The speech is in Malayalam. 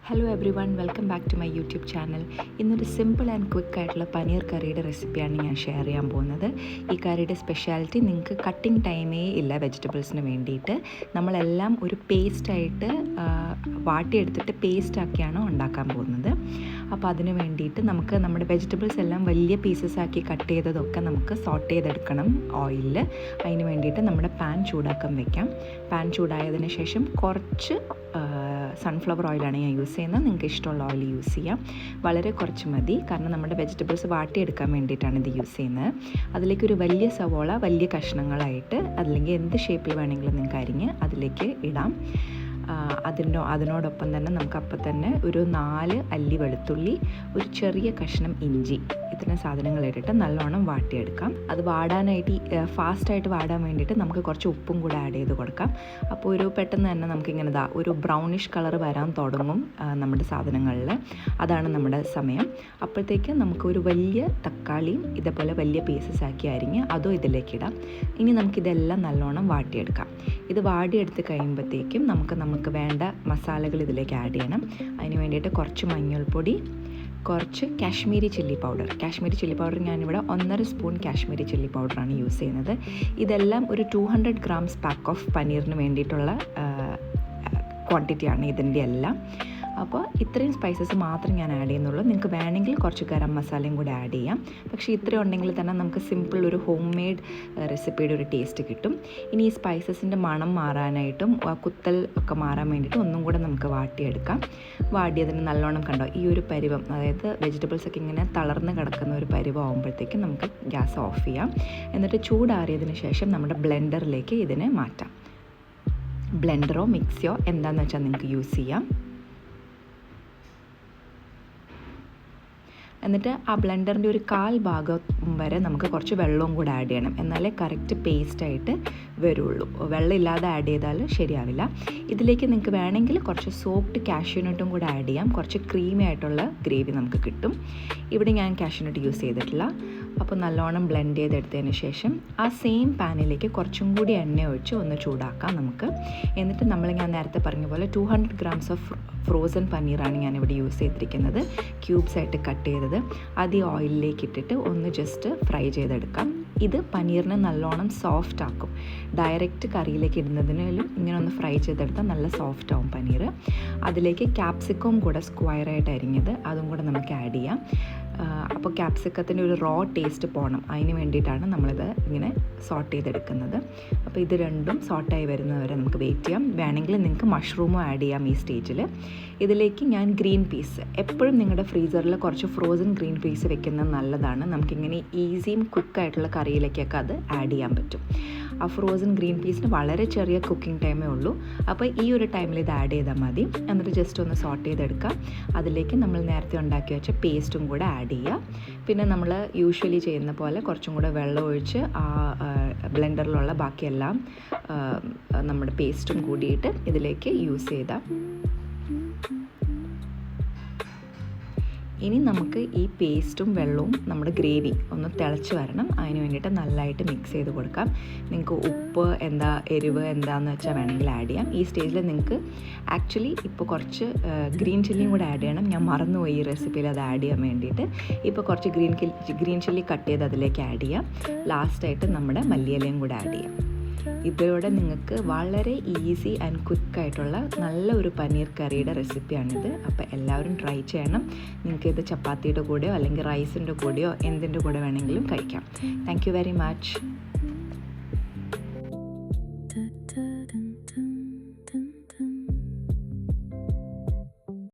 Hello everyone, welcome back to my YouTube channel. ഇന്നൊരു സിമ്പിൾ ആൻഡ് ക്വിക്ക് ആയിട്ടുള്ള പനീർ കറിയുടെ റെസിപ്പിയാണ് ഞാൻ ഷെയർ ചെയ്യാൻ പോകുന്നത്. ഈ കറിയുടെ സ്പെഷ്യാലിറ്റി, നിങ്ങൾക്ക് കട്ടിങ് ടൈമേ ഇല്ല വെജിറ്റബിൾസിന് വേണ്ടിയിട്ട്. നമ്മളെല്ലാം ഒരു പേസ്റ്റായിട്ട് വാട്ടിയെടുത്തിട്ട് പേസ്റ്റാക്കിയാണ് ഉണ്ടാക്കാൻ പോകുന്നത്. അപ്പോൾ അതിന് വേണ്ടിയിട്ട് നമുക്ക് നമ്മുടെ വെജിറ്റബിൾസ് എല്ലാം വലിയ പീസസ് ആക്കി കട്ട് ചെയ്തതൊക്കെ നമുക്ക് സോട്ട് ചെയ്തെടുക്കണം ഓയിലിൽ. അതിന് വേണ്ടിയിട്ട് നമ്മുടെ പാൻ ചൂടാക്കാൻ വെക്കാം. പാൻ ചൂടായതിന് ശേഷം കുറച്ച് സൺഫ്ലവർ ഓയിലാണ് ഞാൻ യൂസ് ചെയ്യുന്നത്. നിങ്ങൾക്ക് ഇഷ്ടമുള്ള ഓയിൽ യൂസ് ചെയ്യാം. വളരെ കുറച്ച് മതി, കാരണം നമ്മുടെ വെജിറ്റബിൾസ് വാട്ടിയെടുക്കാൻ വേണ്ടിയിട്ടാണ് ഇത് യൂസ് ചെയ്യുന്നത്. അതിലേക്ക് ഒരു വലിയ സവോള വലിയ കഷ്ണങ്ങളായിട്ട്, അല്ലെങ്കിൽ എന്ത് ഷേപ്പിൽ വേണമെങ്കിലും നിങ്ങൾക്ക് അരിഞ്ഞ് അതിലേക്ക് ഇടാം. അതിനോടൊപ്പം തന്നെ നമുക്ക് അപ്പം തന്നെ ഒരു 4 അല്ലി വെളുത്തുള്ളി, ഒരു ചെറിയ കഷ്ണം ഇഞ്ചി, ഇത്തരം സാധനങ്ങൾ ഇട്ടിട്ട് നല്ലോണം വാട്ടിയെടുക്കാം. അത് വാടാനായിട്ട് ഫാസ്റ്റായിട്ട് വാടാൻ വേണ്ടിയിട്ട് നമുക്ക് കുറച്ച് ഉപ്പും കൂടെ ആഡ് ചെയ്ത് കൊടുക്കാം. അപ്പോൾ പെട്ടെന്ന് തന്നെ നമുക്കിങ്ങനെ ഒരു ബ്രൗണിഷ് കളർ വരാൻ തുടങ്ങും നമ്മുടെ സാധനങ്ങളിൽ. അതാണ് നമ്മുടെ സമയം. അപ്പോഴത്തേക്ക് നമുക്ക് ഒരു വലിയ തക്കാളിയും ഇതേപോലെ വലിയ പീസസ് ആക്കി അരിഞ്ഞ് അതും ഇതിലേക്ക് ഇടാം. ഇനി നമുക്കിതെല്ലാം നല്ലോണം വാട്ടിയെടുക്കാം. ഇത് വാടിയെടുത്ത് കഴിയുമ്പോഴത്തേക്കും നമുക്ക് വേണ്ട മസാലകൾ ഇതിലേക്ക് ആഡ് ചെയ്യണം. അതിന് വേണ്ടിയിട്ട് കുറച്ച് മഞ്ഞൾപ്പൊടി, കുറച്ച് കാശ്മീരി ചില്ലി പൗഡർ ഞാനിവിടെ 1.5 സ്പൂൺ കാശ്മീരി ചില്ലി പൗഡറാണ് യൂസ് ചെയ്യുന്നത്. ഇതെല്ലാം ഒരു 200 ഗ്രാംസ് പാക്ക് ഓഫ് പനീറിന് വേണ്ടിയിട്ടുള്ള ക്വാണ്ടിറ്റിയാണ് ഇതിൻ്റെ എല്ലാം. അപ്പോൾ ഇത്രയും സ്പൈസസ് മാത്രം ഞാൻ ആഡ് ചെയ്യുന്നുള്ളൂ. നിങ്ങൾക്ക് വേണമെങ്കിൽ കുറച്ച് ഗരം മസാലയും കൂടെ ആഡ് ചെയ്യാം. പക്ഷേ ഇത്രയും ഉണ്ടെങ്കിൽ തന്നെ നമുക്ക് സിമ്പിൾ ഒരു ഹോം മെയ്ഡ് റെസിപ്പിയുടെ ഒരു ടേസ്റ്റ് കിട്ടും. ഇനി ഈ സ്പൈസസിൻ്റെ മണം മാറാനായിട്ടും കുത്തൽ ഒക്കെ മാറാൻ വേണ്ടിയിട്ട് ഒന്നും കൂടെ നമുക്ക് വാട്ടിയെടുക്കാം. വാടിയതിന് നല്ലോണം കണ്ടോ ഈ ഒരു പരുവം, അതായത് വെജിറ്റബിൾസൊക്കെ ഇങ്ങനെ തളർന്ന് കിടക്കുന്ന ഒരു പരുവം ആകുമ്പോഴത്തേക്കും നമുക്ക് ഗ്യാസ് ഓഫ് ചെയ്യാം. എന്നിട്ട് ചൂടാറിയതിന് ശേഷം നമ്മുടെ ബ്ലെൻഡറിലേക്ക് ഇതിനെ മാറ്റാം. ബ്ലെൻഡറോ മിക്സിയോ എന്താണെന്ന് വെച്ചാൽ നിങ്ങൾക്ക് യൂസ് ചെയ്യാം. എന്നിട്ട് ആ ബ്ലെൻഡറിൻ്റെ ഒരു 1/4 ഭാഗം വരെ നമുക്ക് കുറച്ച് വെള്ളവും കൂടെ ആഡ് ചെയ്യണം. എന്നാലേ കറക്റ്റ് പേസ്റ്റായിട്ട് വരുള്ളൂ. വെള്ളം ഇല്ലാതെ ആഡ് ചെയ്താൽ ശരിയാവില്ല. ഇതിലേക്ക് നിങ്ങൾക്ക് വേണമെങ്കിൽ കുറച്ച് സോപ്ഡ് കാഷ്യൂനട്ടും കൂടെ ആഡ് ചെയ്യാം. കുറച്ച് ക്രീമി ആയിട്ടുള്ള ഗ്രേവി നമുക്ക് കിട്ടും. ഇവിടെ ഞാൻ കാഷ്യൂനട്ട് യൂസ് ചെയ്തിട്ടില്ല. അപ്പോൾ നല്ലോണം ബ്ലെൻഡ് ചെയ്തെടുത്തതിന് ശേഷം ആ സെയിം പാനിലേക്ക് കുറച്ചും കൂടി എണ്ണ ഒഴിച്ച് ഒന്ന് ചൂടാക്കാം നമുക്ക്. എന്നിട്ട് ഞാൻ നേരത്തെ പറഞ്ഞ പോലെ 200 ഗ്രാംസ് ഓഫ് ഫ്രോസൺ പനീറാണ് ഞാനിവിടെ യൂസ് ചെയ്തിരിക്കുന്നത്. ക്യൂബ്സ് ആയിട്ട് കട്ട് ചെയ്തത്. അത് ഈ ഓയിലിലേക്ക് ഇട്ടിട്ട് ഒന്ന് ജസ്റ്റ് ഫ്രൈ ചെയ്തെടുക്കാം. ഇത് പനീറിനെ നല്ലോണം സോഫ്റ്റ് ആക്കും. ഡയറക്റ്റ് കറിയിലേക്ക് ഇടുന്നതിനും ഇങ്ങനെ ഒന്ന് ഫ്രൈ ചെയ്തെടുത്താൽ നല്ല സോഫ്റ്റ് ആവും പനീർ. അതിലേക്ക് ക്യാപ്സിക്കം കൂടെ സ്ക്വയറായിട്ട് അരിഞ്ഞത് അതും കൂടെ നമുക്ക് ആഡ് ചെയ്യാം. അപ്പോൾ ക്യാപ്സിക്കത്തിൻ്റെ ഒരു റോ ടേസ്റ്റ് പോകണം. അതിന് വേണ്ടിയിട്ടാണ് നമ്മളിത് ഇങ്ങനെ സോട്ട് ചെയ്തെടുക്കുന്നത്. അപ്പോൾ ഇത് രണ്ടും സോട്ടായി വരുന്നവരെ നമുക്ക് വെയിറ്റ് ചെയ്യാം. വേണമെങ്കിൽ നിങ്ങൾക്ക് മഷ്റൂമും ആഡ് ചെയ്യാം ഈ സ്റ്റേജിൽ. ഇതിലേക്ക് ഞാൻ ഗ്രീൻ പീസ്, എപ്പോഴും നിങ്ങളുടെ ഫ്രീസറിൽ കുറച്ച് ഫ്രോസൺ ഗ്രീൻ പീസ് വെക്കുന്നത് നല്ലതാണ്. നമുക്കിങ്ങനെ ഈസിയും ക്വിക്കായിട്ടുള്ള കറിയിലേക്കൊക്കെ അത് ആഡ് ചെയ്യാൻ പറ്റും. ആ ഫ്രോസൺ ഗ്രീൻ പീസിന് വളരെ ചെറിയ കുക്കിംഗ് ടൈമേ ഉള്ളൂ. അപ്പോൾ ഈ ഒരു ടൈമിൽ ഇത് ആഡ് ചെയ്താൽ മതി. എന്നിട്ട് ജസ്റ്റ് ഒന്ന് സോട്ട് ചെയ്തെടുക്കാം. അതിലേക്ക് നമ്മൾ നേരത്തെ ഉണ്ടാക്കി വെച്ച പേസ്റ്റും കൂടെ ആഡ് ചെയ്യുക. പിന്നെ നമ്മൾ യൂഷ്വലി ചെയ്യുന്ന പോലെ കുറച്ചും കൂടെ വെള്ളം ഒഴിച്ച് ആ ബ്ലെൻഡറിലുള്ള ബാക്കിയെല്ലാം നമ്മുടെ പേസ്റ്റും കൂടിയിട്ട് ഇതിലേക്ക് യൂസ് ചെയ്താൽ. ഇനി നമുക്ക് ഈ പേസ്റ്റും വെള്ളവും നമ്മുടെ ഗ്രേവി ഒന്ന് തിളച്ച് വരണം. അതിന് വേണ്ടിയിട്ട് നല്ലതായിട്ട് മിക്സ് ചെയ്ത് കൊടുക്കാം. നിങ്ങൾക്ക് ഉപ്പ് എരിവ് എന്താണെന്ന് വെച്ചാൽ വേണമെങ്കിൽ ആഡ് ചെയ്യാം. ഈ സ്റ്റേജിൽ നിങ്ങൾക്ക് ആക്ച്വലി ഇപ്പോൾ കുറച്ച് ഗ്രീൻ ചില്ലിയും കൂടെ ആഡ് ചെയ്യണം. ഞാൻ മറന്നുപോയി ഈ റെസിപ്പിയിൽ അത് ആഡ് ചെയ്യാൻ വേണ്ടിയിട്ട്. ഇപ്പോൾ കുറച്ച് ഗ്രീൻ ചില്ലി കട്ട് ചെയ്ത് അതിലേക്ക് ആഡ് ചെയ്യാം. ലാസ്റ്റായിട്ട് നമ്മുടെ മല്ലിയിലയും കൂടെ ആഡ് ചെയ്യാം. ഇതോടെ നിങ്ങൾക്ക് വളരെ ഈസി ആൻഡ് ക്വിക്കായിട്ടുള്ള നല്ല ഒരു പനീർ കറിയുടെ റെസിപ്പിയാണിത്. അപ്പോൾ എല്ലാവരും ട്രൈ ചെയ്യണം. നിങ്ങൾക്കിത് ചപ്പാത്തിയുടെ കൂടെയോ അല്ലെങ്കിൽ റൈസിൻ്റെ കൂടെയോ എന്തിൻ്റെ കൂടെ വേണമെങ്കിലും കഴിക്കാം. Thank you very much.